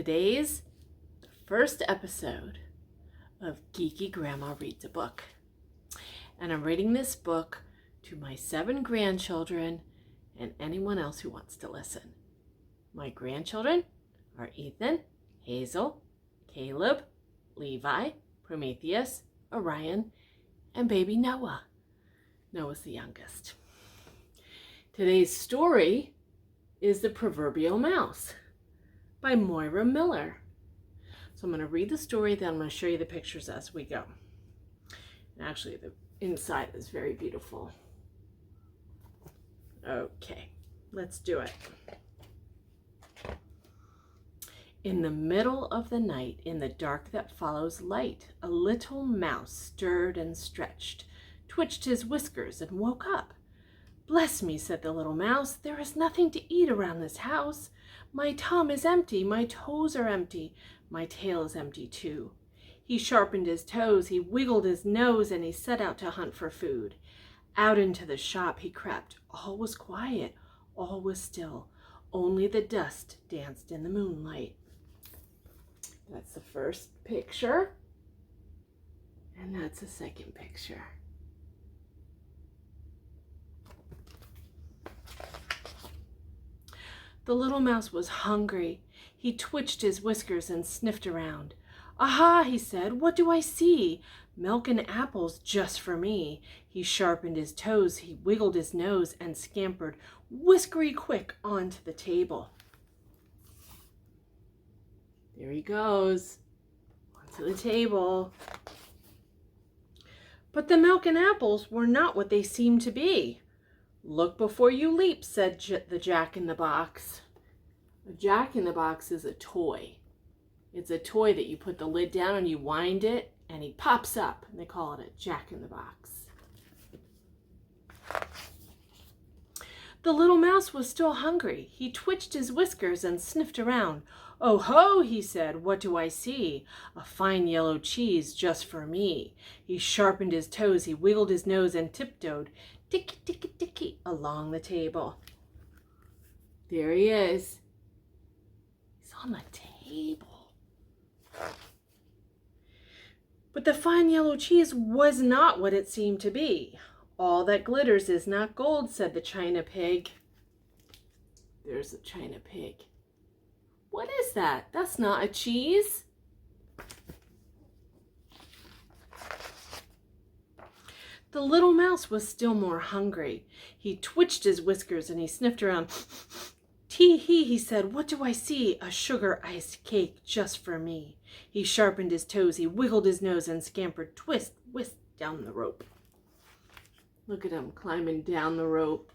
Today's the first episode of Geeky Grandma Reads a Book. And I'm reading this book to my 7 grandchildren and anyone else who wants to listen. My grandchildren are Ethan, Hazel, Caleb, Levi, Prometheus, Orion, and baby Noah. Noah's the youngest. Today's story is The Proverbial Mouse by Moira Miller. So I'm going to read the story, then I'm going to show you the pictures as we go. And actually, the inside is very beautiful. Okay, let's do it. In the middle of the night, in the dark that follows light, a little mouse stirred and stretched, twitched his whiskers, and woke up. "Bless me," said the little mouse, "there is nothing to eat around this house. My tum is empty, my toes are empty, my tail is empty too." He sharpened his toes, he wiggled his nose, and he set out to hunt for food. Out into the shop he crept. All was quiet, all was still. Only the dust danced in the moonlight. That's the first picture. And that's the second picture. The little mouse was hungry. He twitched his whiskers and sniffed around. "Aha," he said, "what do I see? Milk and apples just for me." He sharpened his toes, he wiggled his nose, and scampered whiskery quick onto the table. There he goes, onto the table. But the milk and apples were not what they seemed to be. "Look before you leap," said the Jack-in-the-Box. A Jack-in-the-Box is a toy. It's a toy that you put the lid down and you wind it and he pops up, and they call it a Jack-in-the-Box. The little mouse was still hungry. He twitched his whiskers and sniffed around. "Oh ho," he said, "what do I see? A fine yellow cheese just for me." He sharpened his toes, he wiggled his nose, and tiptoed ticky ticky ticky along the table. There he is. He's on the table. But the fine yellow cheese was not what it seemed to be. "All that glitters is not gold," said the china pig. There's the china pig. "What is that? That's not a cheese." The little mouse was still more hungry. He twitched his whiskers and he sniffed around. "Tee-hee," he said, "what do I see? A sugar-iced cake just for me." He sharpened his toes, he wiggled his nose, and scampered twist, whisk down the rope. Look at him climbing down the rope.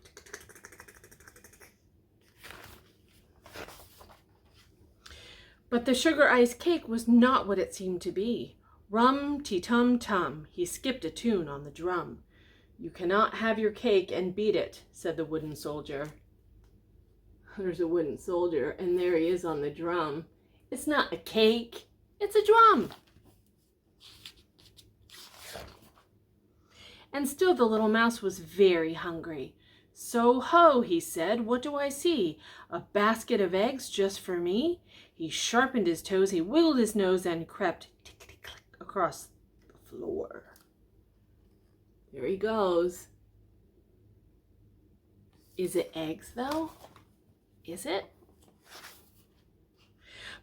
But the sugar-iced cake was not what it seemed to be. Rum-ti-tum-tum, he skipped a tune on the drum. "You cannot have your cake and beat it," said the wooden soldier. There's a wooden soldier, and there he is on the drum. It's not a cake, it's a drum. And still the little mouse was very hungry. "So ho," he said, "what do I see? A basket of eggs just for me?" He sharpened his toes, he wiggled his nose, and crept tickety-click across the floor. There he goes. Is it eggs, though? Is it?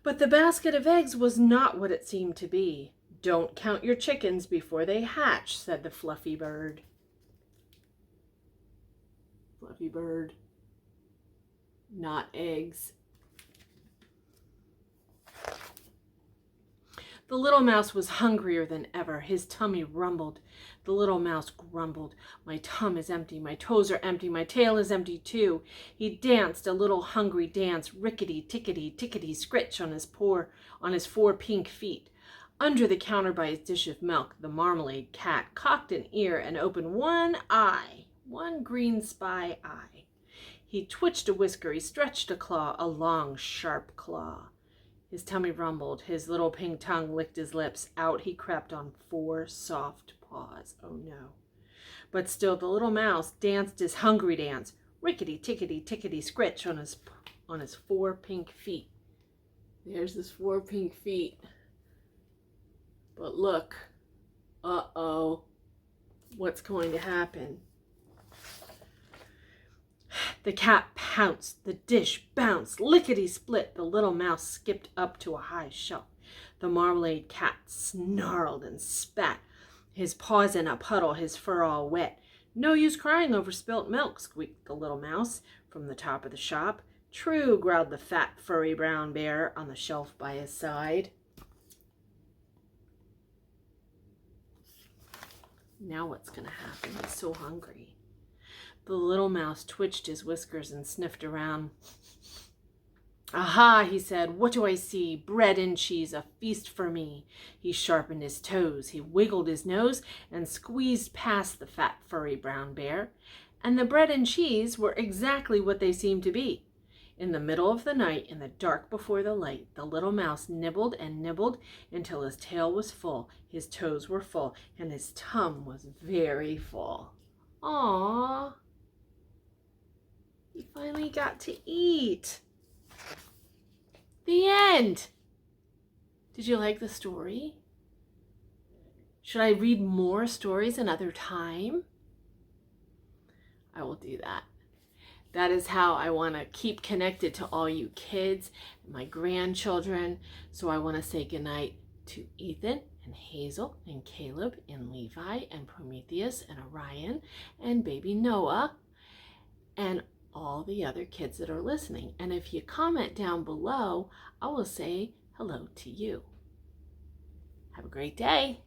But the basket of eggs was not what it seemed to be. "Don't count your chickens before they hatch," said the fluffy bird. Fluffy bird. Not eggs. The little mouse was hungrier than ever. His tummy rumbled. The little mouse grumbled. "My tum is empty, my toes are empty, my tail is empty too." He danced a little hungry dance, rickety, tickety, tickety, scritch on his 4 pink feet. Under the counter by his dish of milk, the marmalade cat cocked an ear and opened one eye, one green spy eye. He twitched a whisker, he stretched a claw, a long, sharp claw. His tummy rumbled, his little pink tongue licked his lips. Out he crept on 4 soft paws. Oh no. But still the little mouse danced his hungry dance, rickety, tickety, tickety, scritch on his 4 pink feet. There's his 4 pink feet. But look, uh-oh, what's going to happen? The cat pounced, the dish bounced, lickety-split, the little mouse skipped up to a high shelf. The marmalade cat snarled and spat, his paws in a puddle, his fur all wet. No use crying over spilt milk, squeaked the little mouse from the top of the shop. True, growled the fat, furry brown bear on the shelf by his side. Now what's going to happen? He's so hungry. The little mouse twitched his whiskers and sniffed around. Aha, he said, what do I see? Bread and cheese, a feast for me. He sharpened his toes, he wiggled his nose, and squeezed past the fat, furry brown bear. And the bread and cheese were exactly what they seemed to be. In the middle of the night, in the dark before the light, the little mouse nibbled and nibbled until his tail was full, his toes were full, and his tum was very full. Aww. He finally got to eat. The end. Did you like the story? Should I read more stories another time? I will do that. That is how I want to keep connected to all you kids and my grandchildren. So I want to say goodnight to Ethan and Hazel and Caleb and Levi and Prometheus and Orion and baby Noah and all the other kids that are listening. And if you comment down below, I will say hello to you. Have a great day.